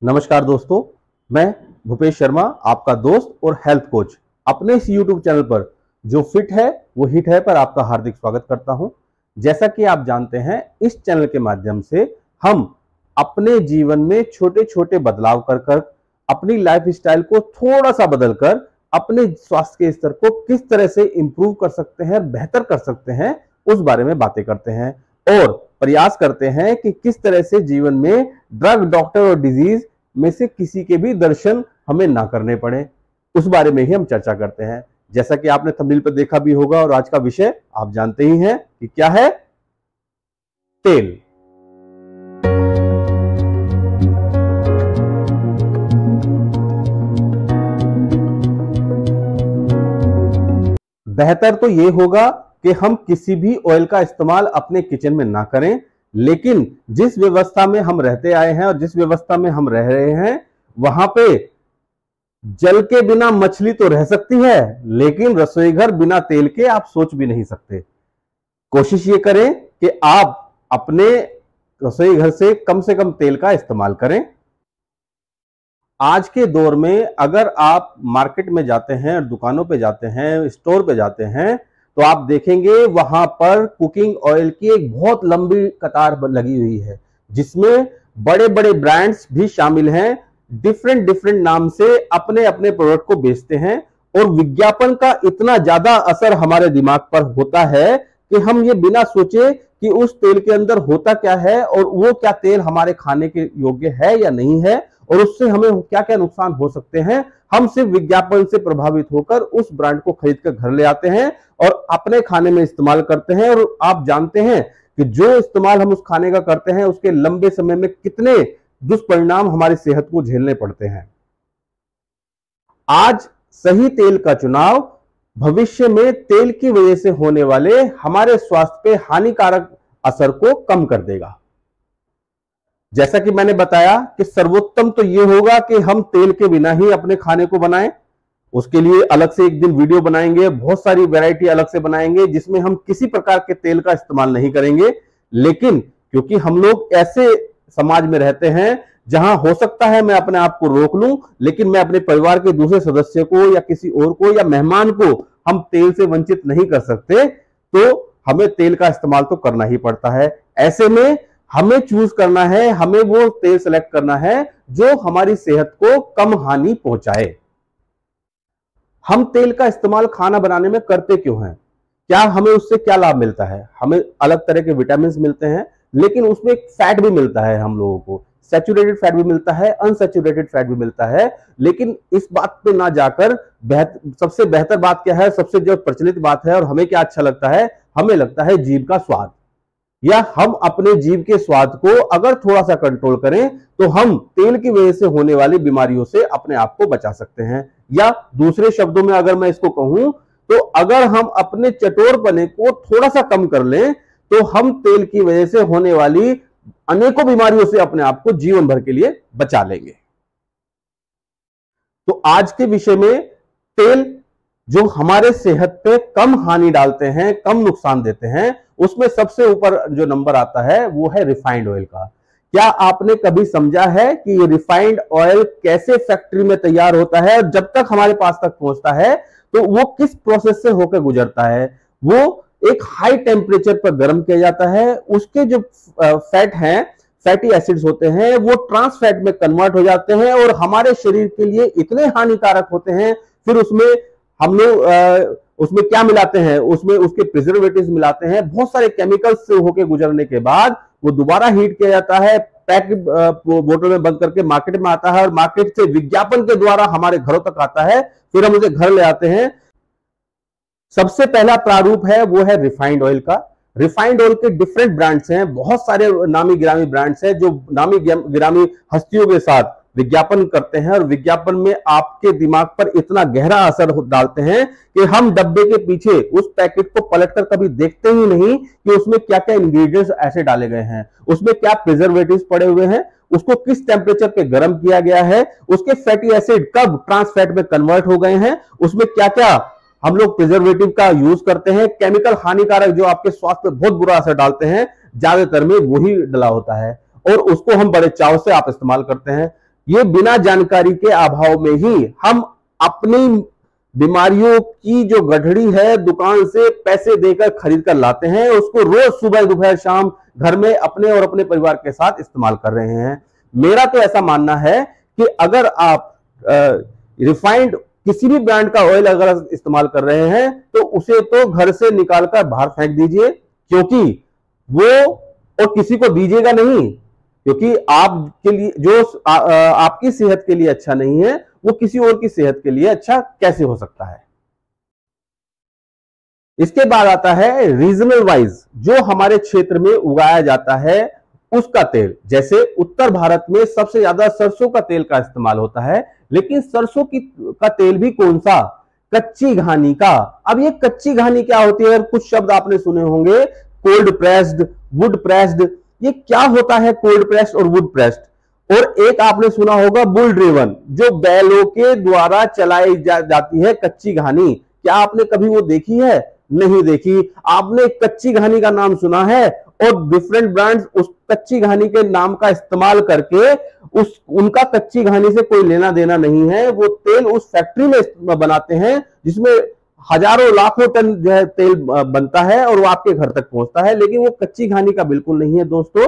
नमस्कार दोस्तों, मैं भूपेश शर्मा, आपका दोस्त और हेल्थ कोच, अपने इस YouTube चैनल पर जो फिट है वो हिट है पर आपका हार्दिक स्वागत करता हूं। जैसा कि आप जानते हैं, इस चैनल के माध्यम से हम अपने जीवन में छोटे छोटे बदलाव कर अपनी लाइफ स्टाइल को थोड़ा सा बदलकर अपने स्वास्थ्य के स्तर को किस तरह से इंप्रूव कर सकते हैं, बेहतर कर सकते हैं, उस बारे में बातें करते हैं और प्रयास करते हैं कि किस तरह से जीवन में ड्रग, डॉक्टर और डिजीज में से किसी के भी दर्शन हमें ना करने पड़े, उस बारे में ही हम चर्चा करते हैं। जैसा कि आपने थंबनेल पर देखा भी होगा और आज का विषय आप जानते ही हैं कि क्या है, तेल। बेहतर तो यह होगा कि हम किसी भी ऑयल का इस्तेमाल अपने किचन में ना करें, लेकिन जिस व्यवस्था में हम रहते आए हैं और जिस व्यवस्था में हम रह रहे हैं, वहां पे जल के बिना मछली तो रह सकती है, लेकिन रसोई घर बिना तेल के आप सोच भी नहीं सकते। कोशिश ये करें कि आप अपने रसोई घर से कम तेल का इस्तेमाल करें। आज के दौर में अगर आप मार्केट में जाते हैं, दुकानों पे जाते हैं, स्टोर पे जाते हैं, तो आप देखेंगे वहां पर कुकिंग ऑयल की एक बहुत लंबी कतार लगी हुई है, जिसमें बड़े बड़े ब्रांड्स भी शामिल हैं। डिफरेंट नाम से अपने अपने प्रोडक्ट को बेचते हैं और विज्ञापन का इतना ज्यादा असर हमारे दिमाग पर होता है कि हम ये बिना सोचे कि उस तेल के अंदर होता क्या है और वो क्या तेल हमारे खाने के योग्य है या नहीं है और उससे हमें क्या क्या नुकसान हो सकते हैं, हम सिर्फ विज्ञापन से प्रभावित होकर उस ब्रांड को खरीद कर घर ले आते हैं और अपने खाने में इस्तेमाल करते हैं। और आप जानते हैं कि जो इस्तेमाल हम उस खाने का करते हैं, उसके लंबे समय में कितने दुष्परिणाम हमारी सेहत को झेलने पड़ते हैं। आज सही तेल का चुनाव भविष्य में तेल की वजह से होने वाले हमारे स्वास्थ्य पे हानिकारक असर को कम कर देगा। जैसा कि मैंने बताया कि सर्वोत्तम तो यह होगा कि हम तेल के बिना ही अपने खाने को बनाएं। उसके लिए अलग से एक दिन वीडियो बनाएंगे, बहुत सारी वैरायटी अलग से बनाएंगे जिसमें हम किसी प्रकार के तेल का इस्तेमाल नहीं करेंगे। लेकिन क्योंकि हम लोग ऐसे समाज में रहते हैं जहां हो सकता है मैं अपने आप को रोक लूं, लेकिन मैं अपने परिवार के दूसरे सदस्य को या किसी और को या मेहमान को हम तेल से वंचित नहीं कर सकते, तो हमें तेल का इस्तेमाल तो करना ही पड़ता है। ऐसे में हमें चूज करना है, हमें वो तेल सेलेक्ट करना है जो हमारी सेहत को कम हानि पहुंचाए। हम तेल का इस्तेमाल खाना बनाने में करते क्यों हैं? क्या हमें उससे क्या लाभ मिलता है? हमें अलग तरह के विटामिन मिलते हैं, लेकिन उसमें एक फैट भी मिलता है। हम लोगों को सैचुरेटेड फैट भी मिलता है, अनसैचुरेटेड फैट भी मिलता है। लेकिन इस बात पे ना जाकर सबसे बेहतर बात क्या है, सबसे जो प्रचलित बात है और हमें क्या अच्छा लगता है, हमें लगता है जीभ का स्वाद। या हम अपने जीभ के स्वाद को अगर थोड़ा सा कंट्रोल करें तो हम तेल की वजह से होने वाली बीमारियों से अपने आप को बचा सकते हैं। या दूसरे शब्दों में अगर मैं इसको कहूं, तो अगर हम अपने चटोरपने को थोड़ा सा कम कर लें तो हम तेल की वजह से होने वाली अनेकों बीमारियों से अपने आप को जीवन भर के लिए बचा लेंगे। तो आज के विषय में तेल जो हमारे सेहत पे कम हानि डालते हैं, कम नुकसान देते हैं, उसमें सबसे ऊपर जो नंबर आता है वो है रिफाइंड ऑयल का। क्या आपने कभी समझा है कि ये रिफाइंड ऑयल कैसे फैक्ट्री में तैयार होता है और जब तक हमारे पास तक पहुंचता है तो वो किस प्रोसेस से होकर गुजरता है? वो एक हाई टेम्परेचर पर गर्म किया जाता है, उसके जो फैट हैं, फैटी एसिड्स होते हैं, वो ट्रांस फैट में कन्वर्ट हो जाते हैं और हमारे शरीर के लिए इतने हानिकारक होते हैं। फिर उसमें हम लोग उसमें क्या मिलाते हैं, उसमें उसके प्रिजर्वेटिव्स मिलाते हैं, बहुत सारे केमिकल्स से होकर गुजरने के बाद वो दोबारा हीट किया जाता है, पैक बोतल में बंद करके मार्केट में आता है और मार्केट से विज्ञापन के द्वारा हमारे घरों तक आता है। फिर हम उसे घर ले आते हैं। सबसे पहला प्रारूप है वो है रिफाइंड ऑयल का। रिफाइंड ऑयल के डिफरेंट ब्रांड्स हैं, बहुत सारे नामी गिरामी ब्रांड्स हैं जो नामी गिरामी हस्तियों के साथ विज्ञापन करते हैं और विज्ञापन में आपके दिमाग पर इतना गहरा असर डालते हैं कि हम डब्बे के पीछे उस पैकेट को पलटकर कभी देखते ही नहीं कि उसमें क्या क्या इंग्रेडिएंट्स ऐसे डाले गए हैं, उसमें क्या प्रिजर्वेटिव्स पड़े हुए हैं, उसको किस टेम्परेचर पे गर्म किया गया है, उसके फैटी एसिड कब ट्रांस फैट में कन्वर्ट हो गए हैं, उसमें क्या क्या हम लोग प्रिजर्वेटिव का यूज करते हैं। केमिकल हानिकारक जो आपके स्वास्थ्य पर बहुत बुरा असर डालते हैं, ज्यादातर में वही डला होता है और उसको हम बड़े चाव से आप इस्तेमाल करते हैं। ये बिना जानकारी के अभाव में ही हम अपनी बीमारियों की जो गठड़ी है दुकान से पैसे देकर खरीद कर लाते हैं, उसको रोज सुबह दोपहर शाम घर में अपने और अपने परिवार के साथ इस्तेमाल कर रहे हैं। मेरा तो ऐसा मानना है कि अगर आप रिफाइंड किसी भी ब्रांड का ऑयल अगर इस्तेमाल कर रहे हैं तो उसे तो घर से निकालकर बाहर फेंक दीजिए, क्योंकि वो और किसी को दीजिएगा नहीं, क्योंकि आपके लिए जो आपकी सेहत के लिए अच्छा नहीं है वो किसी और की सेहत के लिए अच्छा कैसे हो सकता है। इसके बाद आता है रीजनल वाइज जो हमारे क्षेत्र में उगाया जाता है उसका तेल। जैसे उत्तर भारत में सबसे ज्यादा सरसों का तेल का इस्तेमाल होता है, लेकिन सरसों का तेल भी कौन सा? कच्ची घानी का। अब ये कच्ची घानी क्या होती है? कुछ शब्द आपने सुने होंगे, कोल्ड प्रेस्ड, वुड प्रेस्ड। ये क्या होता है कोल्ड प्रेस्ड और वुड प्रेस्ड? और एक आपने सुना होगा बुल ड्रिवन, जो बैलों के द्वारा चलाई जाती है कच्ची घानी। क्या आपने कभी वो देखी है? नहीं देखी। आपने कच्ची घानी का नाम सुना है और डिफरेंट ब्रांड्स उस कच्ची घानी के नाम का इस्तेमाल करके उनका कच्ची घानी से कोई लेना देना नहीं है। वो तेल उस फैक्ट्री में बनाते हैं जिसमें हजारों लाखों टन जो है तेल बनता है और वो आपके घर तक पहुंचता है, लेकिन वो कच्ची घानी का बिल्कुल नहीं है। दोस्तों,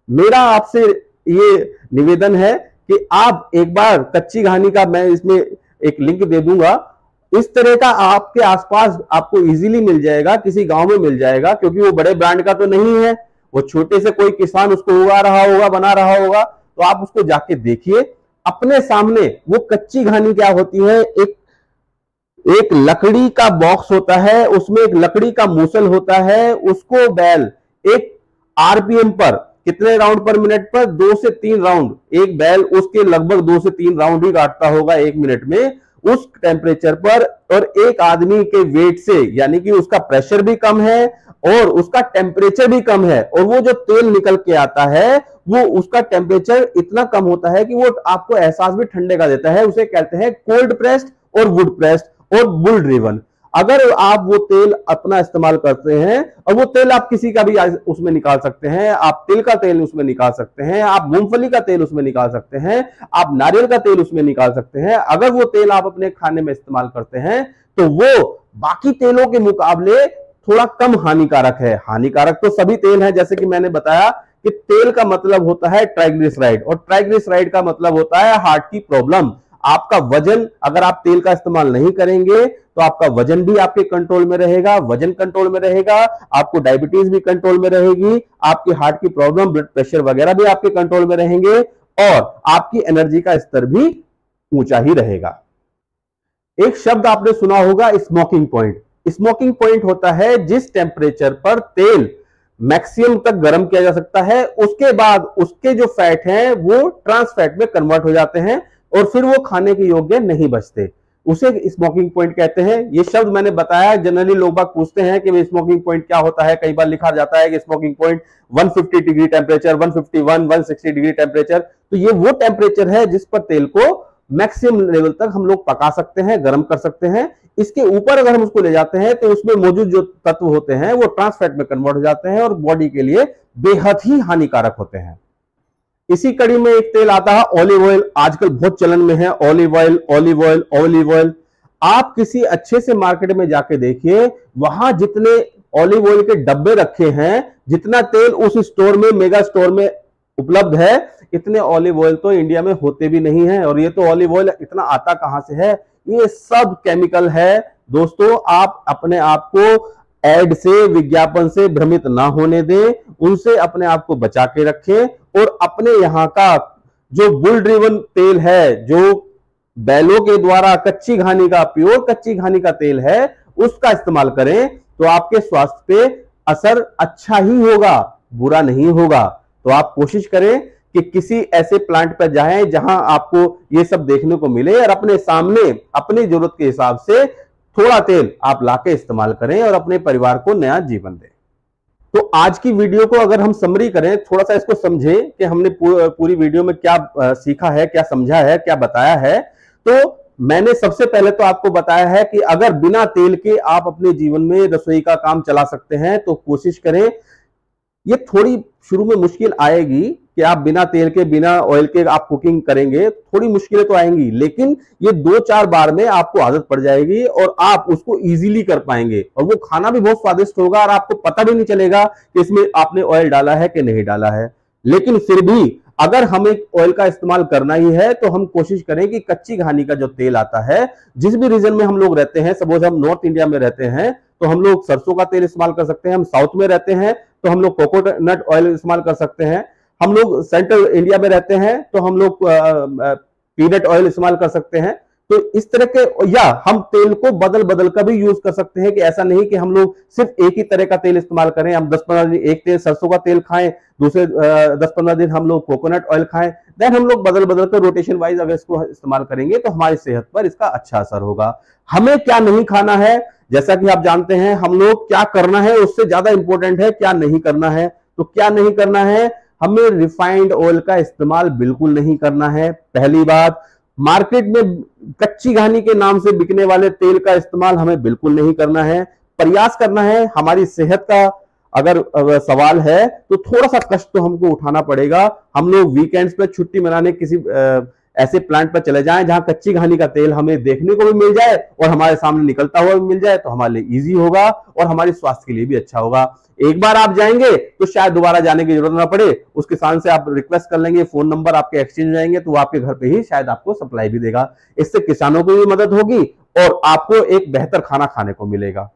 मेरा आपसे ये निवेदन है कि आप एक बार कच्ची घानी का, मैं इसमें एक लिंक दे दूंगा, इस तरह का आपके आसपास आपको इजीली मिल जाएगा, किसी गांव में मिल जाएगा, क्योंकि वो बड़े ब्रांड का तो नहीं है, वो छोटे से कोई किसान उसको उगा रहा होगा, बना रहा होगा। तो आप उसको जाके देखिए अपने सामने। वो कच्ची घानी क्या होती है? एक लकड़ी का बॉक्स होता है, उसमें एक लकड़ी का मूसल होता है, उसको बैल एक आरपीएम पर, कितने राउंड पर मिनट पर? 2 से 3 राउंड। एक बैल उसके लगभग 2 से 3 राउंड ही काटता होगा 1 मिनट में, उस टेम्परेचर पर और एक आदमी के वेट से, यानी कि उसका प्रेशर भी कम है और उसका टेम्परेचर भी कम है, और वो जो तेल निकल के आता है वो उसका टेम्परेचर इतना कम होता है कि वो आपको एहसास भी ठंडे का देता है। उसे कहते हैं कोल्ड प्रेस्ड और वुड प्रेस्ड और बुल ड्रिवन। अगर आप वो तेल अपना इस्तेमाल करते हैं, और वो तेल आप किसी का भी उसमें निकाल सकते हैं, आप तिल का तेल उसमें निकाल सकते हैं, आप मूंगफली का तेल उसमें निकाल सकते हैं, आप नारियल का तेल उसमें निकाल सकते हैं। अगर वो तेल आप अपने खाने में इस्तेमाल करते हैं तो वो बाकी तेलों के मुकाबले थोड़ा कम हानिकारक है। हानिकारक तो सभी तेल हैं, जैसे कि मैंने बताया कि तेल का मतलब होता है ट्राइग्लिसराइड, और ट्राइग्लिसराइड का मतलब होता है हार्ट की प्रॉब्लम। आपका वजन, अगर आप तेल का इस्तेमाल नहीं करेंगे तो आपका वजन भी आपके कंट्रोल में रहेगा, वजन कंट्रोल में रहेगा, आपको डायबिटीज भी कंट्रोल में रहेगी, आपकी हार्ट की प्रॉब्लम, ब्लड प्रेशर वगैरह भी आपके कंट्रोल में रहेंगे, और आपकी एनर्जी का स्तर भी ऊंचा ही रहेगा। एक शब्द आपने सुना होगा, स्मोकिंग पॉइंट। स्मोकिंग पॉइंट होता है जिस टेम्परेचर पर तेल मैक्सिमम तक गर्म किया जा सकता है, उसके बाद उसके जो फैट हैं वो ट्रांस फैट में कन्वर्ट हो जाते हैं और फिर वो खाने के योग्य नहीं बचते। उसे स्मोकिंग पॉइंट कहते हैं। ये शब्द मैंने बताया, जनरली लोग बाग पूछते हैं कि स्मोकिंग पॉइंट क्या होता है। कई बार लिखा जाता है कि smoking point 150 degree temperature, 151, 160 degree temperature. तो ये वो टेम्परेचर है जिस पर तेल को मैक्सिमम लेवल तक हम लोग पका सकते हैं, गर्म कर सकते हैं। इसके ऊपर अगर हम उसको ले जाते हैं तो उसमें मौजूद जो तत्व होते हैं वो ट्रांस फैट में कन्वर्ट हो जाते हैं और बॉडी के लिए बेहद ही हानिकारक होते हैं। इसी कड़ी में एक तेल आता है ऑलिव ऑयल। आजकल बहुत चलन में है olive oil, olive oil, olive oil. आप किसी अच्छे से मार्केट में जाके देखिए, वहां जितने ऑलिव ऑयल के डब्बे रखे हैं, जितना तेल उस स्टोर में, मेगा स्टोर में उपलब्ध है, इतने ऑलिव ऑयल तो इंडिया में होते भी नहीं है। और ये तो ऑलिव ऑयल इतना आता कहां से है? ये सब केमिकल है। दोस्तों, आप अपने आप को एड से, विज्ञापन से भ्रमित ना होने दें, उनसे अपने आप को बचा के रखें और अपने यहां का जो बुल ड्रिवन तेल है, जो बैलों के द्वारा कच्ची घानी का, प्योर कच्ची घानी का तेल है, उसका इस्तेमाल करें तो आपके स्वास्थ्य पे असर अच्छा ही होगा, बुरा नहीं होगा। तो आप कोशिश करें कि किसी ऐसे प्लांट पर जाएं जहां आपको ये सब देखने को मिले और अपने सामने अपनी जरूरत के हिसाब से थोड़ा तेल आप लाके इस्तेमाल करें और अपने परिवार को नया जीवन दें। तो आज की वीडियो को अगर हम समरी करें, थोड़ा सा इसको समझें कि हमने पूरी वीडियो में क्या सीखा है, क्या समझा है, क्या बताया है। तो मैंने सबसे पहले तो आपको बताया है कि अगर बिना तेल के आप अपने जीवन में रसोई का काम चला सकते हैं तो कोशिश करें। ये थोड़ी शुरू में मुश्किल आएगी, कि आप बिना तेल के बिना ऑयल के आप कुकिंग करेंगे, थोड़ी मुश्किलें तो आएंगी, लेकिन ये 2-4 बार में आपको आदत पड़ जाएगी और आप उसको इजीली कर पाएंगे और वो खाना भी बहुत स्वादिष्ट होगा और आपको पता भी नहीं चलेगा कि इसमें आपने ऑयल डाला है कि नहीं डाला है। लेकिन फिर भी अगर हमें ऑयल का इस्तेमाल करना ही है तो हम कोशिश करें कि कच्ची घानी का जो तेल आता है, जिस भी रीजन में हम लोग रहते हैं, सपोज हम नॉर्थ इंडिया में रहते हैं तो हम लोग सरसों का तेल इस्तेमाल कर सकते हैं, हम साउथ में रहते हैं तो हम लोग कोकोनट ऑयल इस्तेमाल कर सकते हैं, हम लोग सेंट्रल इंडिया में रहते हैं तो हम लोग पीनट ऑयल इस्तेमाल कर सकते हैं। तो इस तरह के, या हम तेल को बदल बदल कर भी यूज कर सकते हैं कि ऐसा नहीं कि हम लोग सिर्फ एक ही तरह का तेल इस्तेमाल करें। हम 10-15 दिन एक तेल सरसों का तेल खाएं, दूसरे 10-15 दिन हम लोग कोकोनट ऑयल खाएं, देन हम लोग बदल बदल कर रोटेशन वाइज अगर इसको इस्तेमाल करेंगे तो हमारी सेहत पर इसका अच्छा असर होगा। हमें क्या नहीं खाना है, जैसा कि आप जानते हैं, हम लोग क्या करना है उससे ज्यादा इंपॉर्टेंट है क्या नहीं करना है। तो क्या नहीं करना है, हमें रिफाइंड ऑयल का इस्तेमाल बिल्कुल नहीं करना है। पहली बात, मार्केट में कच्ची घानी के नाम से बिकने वाले तेल का इस्तेमाल हमें बिल्कुल नहीं करना है। प्रयास करना है, हमारी सेहत का अगर सवाल है तो थोड़ा सा कष्ट तो हमको उठाना पड़ेगा। हम लोग वीकेंड्स पे छुट्टी मनाने किसी ऐसे प्लांट पर चले जाएं जहां कच्ची घानी का तेल हमें देखने को भी मिल जाए और हमारे सामने निकलता हुआ भी मिल जाए, तो हमारे लिए इजी होगा और हमारे स्वास्थ्य के लिए भी अच्छा होगा। एक बार आप जाएंगे तो शायद दोबारा जाने की जरूरत ना पड़े, उस किसान से आप रिक्वेस्ट कर लेंगे, फोन नंबर आपके एक्सचेंज हो जाएंगे तो वो आपके घर पे ही शायद आपको सप्लाई भी देगा। इससे किसानों को भी मदद होगी और आपको एक बेहतर खाना खाने को मिलेगा।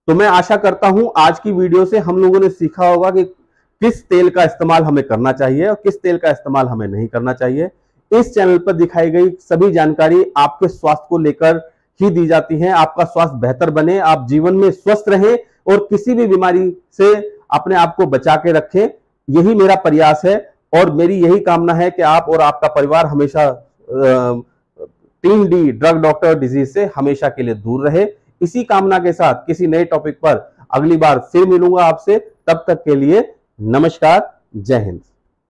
तो मैं आशा करता हूं आज की वीडियो से हम लोगों ने सीखा होगा कि किस तेल का इस्तेमाल हमें करना चाहिए और किस तेल का इस्तेमाल हमें नहीं करना चाहिए। इस चैनल पर दिखाई गई सभी जानकारी आपके स्वास्थ्य को लेकर ही दी जाती है। आपका स्वास्थ्य बेहतर बने, आप जीवन में स्वस्थ रहें और किसी भी बीमारी से अपने आप को बचा के रखें, यही मेरा प्रयास है और मेरी यही कामना है कि आप और आपका परिवार हमेशा 3D ड्रग डॉक्टर डिजीज से हमेशा के लिए दूर रहे। इसी कामना के साथ किसी नए टॉपिक पर अगली बार फिर मिलूंगा आपसे। तब तक के लिए नमस्कार, जय हिंद।